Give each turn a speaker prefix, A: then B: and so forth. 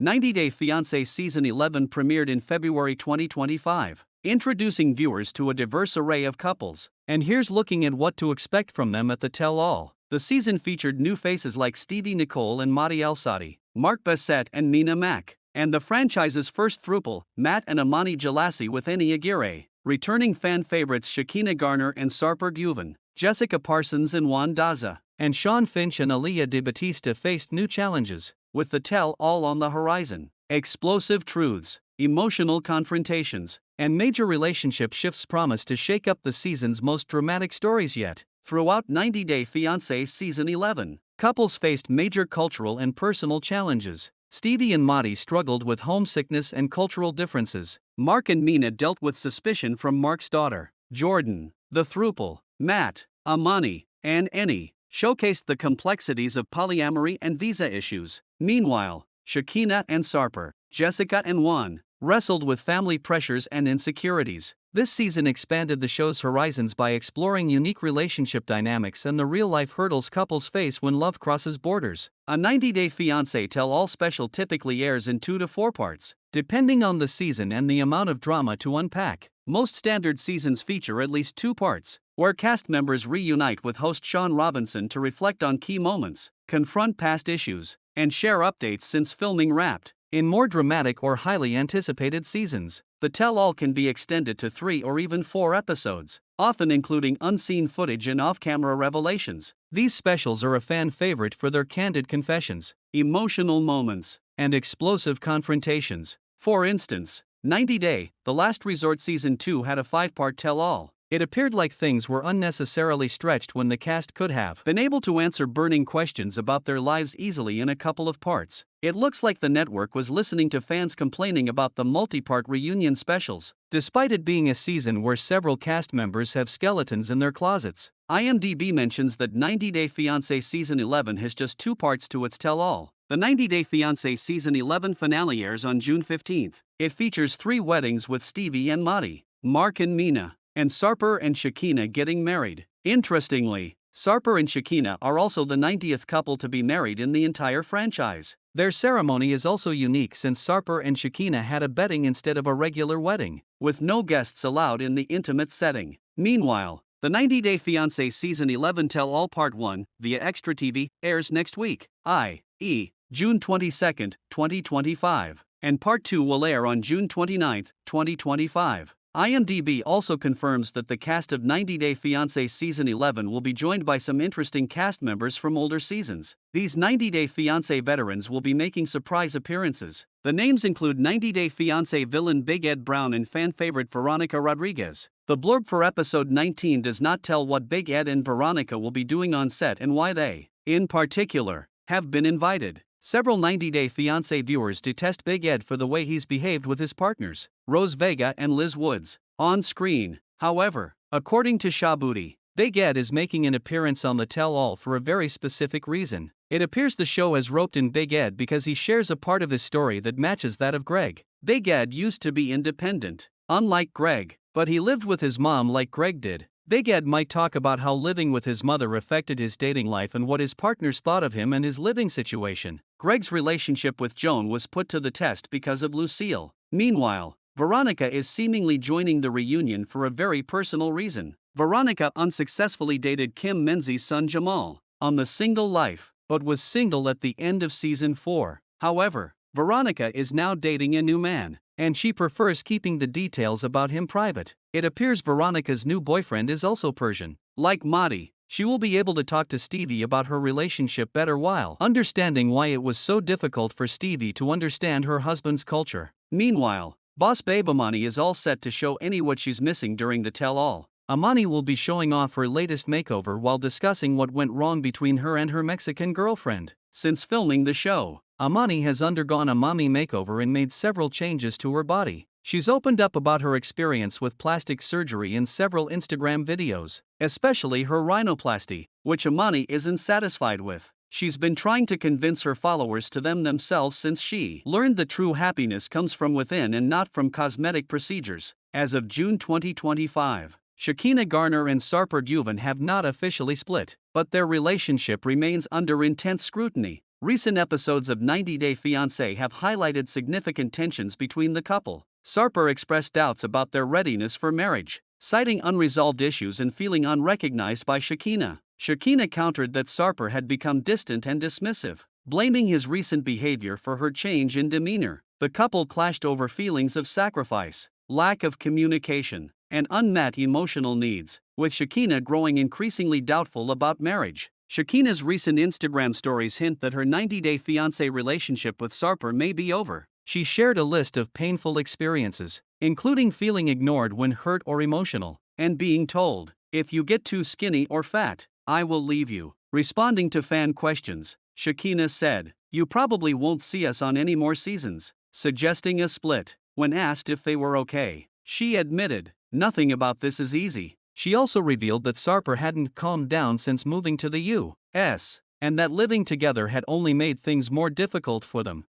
A: 90 Day Fiancé Season 11 premiered in February 2025, introducing viewers to a diverse array of couples. And here's looking at what to expect from them at the tell-all. The season featured new faces like Stevie Nicole and Madi El-Sadi, Mark Bassett and Mina Mack, and the franchise's first throuple, Matt and Amani Jalassi with Eni Aguirre. Returning fan favorites Shikina Garner and Sarper Shikina, Jessica Parsons and Juan Daza, and Sean Finch and Aaliyah de Batista faced new challenges, with the tell-all on the horizon. Explosive truths, emotional confrontations, and major relationship shifts promise to shake up the season's most dramatic stories yet. Throughout 90 Day Fiancé Season 11, couples faced major cultural and personal challenges. Stevie and Madi struggled with homesickness and cultural differences. Mark and Mina dealt with suspicion from Mark's daughter, Jordan. The throuple, Matt, Amani, and Eni, showcased the complexities of polyamory and visa issues. Meanwhile, Shikina and Sarper, Jessica and Juan, wrestled with family pressures and insecurities. This season expanded the show's horizons by exploring unique relationship dynamics and the real-life hurdles couples face when love crosses borders. A 90 Day Fiancé tell-all special typically airs in 2 to 4 parts, depending on the season and the amount of drama to unpack. Most standard seasons feature at least 2 parts, where cast members reunite with host Sean Robinson to reflect on key moments, confront past issues, and share updates since filming wrapped. In more dramatic or highly anticipated seasons, the tell-all can be extended to 3 or even 4 episodes, often including unseen footage and off-camera revelations. These specials are a fan favorite for their candid confessions, emotional moments, and explosive confrontations. For instance, 90 Day, The Last Resort Season 2 had a 5-part tell-all. It appeared like things were unnecessarily stretched when the cast could have been able to answer burning questions about their lives easily in a couple of parts. It looks like the network was listening to fans complaining about the multi-part reunion specials, despite it being a season where several cast members have skeletons in their closets. IMDb mentions that 90 Day Fiancé Season 11 has just 2 parts to its tell-all. The 90 Day Fiancé Season 11 finale airs on June 15th. It features 3 weddings with Stevie and Madi, Mark and Mina, and Sarper and Shikina getting married. Interestingly, Sarper and Shikina are also the 90th couple to be married in the entire franchise. Their ceremony is also unique since Sarper and Shikina had a bedding instead of a regular wedding, with no guests allowed in the intimate setting. Meanwhile, the 90 Day Fiancé Season 11 Tell-All Part 1, via Extra TV, airs next week, i.e., June 22, 2025, and Part 2 will air on June 29, 2025. IMDb also confirms that the cast of 90 Day Fiancé Season 11 will be joined by some interesting cast members from older seasons. These 90 Day Fiancé veterans will be making surprise appearances. The names include 90 Day Fiancé villain Big Ed Brown and fan favorite Veronica Rodriguez. The blurb for episode 19 does not tell what Big Ed and Veronica will be doing on set and why they, in particular, have been invited. Several 90 Day Fiancé viewers detest Big Ed for the way he's behaved with his partners, Rose Vega and Liz Woods, on screen. However, according to Shabuti, Big Ed is making an appearance on the tell-all for a very specific reason. It appears the show has roped in Big Ed because he shares a part of his story that matches that of Greg. Big Ed used to be independent, unlike Greg, but he lived with his mom like Greg did. Big Ed might talk about how living with his mother affected his dating life and what his partners thought of him and his living situation. Greg's relationship with Joan was put to the test because of Lucille. Meanwhile, Veronica is seemingly joining the reunion for a very personal reason. Veronica unsuccessfully dated Kim Menzies' son Jamal on The Single Life, but was single at the end of Season 4. However, Veronica is now dating a new man, and she prefers keeping the details about him private. It appears Veronica's new boyfriend is also Persian. Like Madi, she will be able to talk to Stevie about her relationship better while understanding why it was so difficult for Stevie to understand her husband's culture. Meanwhile, Boss Babe Amani is all set to show Eni what she's missing during the tell-all. Amani will be showing off her latest makeover while discussing what went wrong between her and her Mexican girlfriend. Since filming the show, Amani has undergone a mommy makeover and made several changes to her body. She's opened up about her experience with plastic surgery in several Instagram videos, especially her rhinoplasty, which Amani isn't satisfied with. She's been trying to convince her followers to themselves since she learned that true happiness comes from within and not from cosmetic procedures. As of June 2025, Shikina Garner and Sarper Shikina have not officially split, but their relationship remains under intense scrutiny. Recent episodes of 90 Day Fiancé have highlighted significant tensions between the couple. Sarper expressed doubts about their readiness for marriage, citing unresolved issues and feeling unrecognized by Shikina. Shikina countered that Sarper had become distant and dismissive, blaming his recent behavior for her change in demeanor. The couple clashed over feelings of sacrifice, lack of communication, and unmet emotional needs, with Shikina growing increasingly doubtful about marriage. Shikina's recent Instagram stories hint that her 90-day fiancé relationship with Sarper may be over. She shared a list of painful experiences, including feeling ignored when hurt or emotional, and being told, "If you get too skinny or fat, I will leave you." Responding to fan questions, Shikina said, "You probably won't see us on any more seasons," suggesting a split. When asked if they were okay, she admitted, "Nothing about this is easy." She also revealed that Sarper hadn't calmed down since moving to the U.S., and that living together had only made things more difficult for them.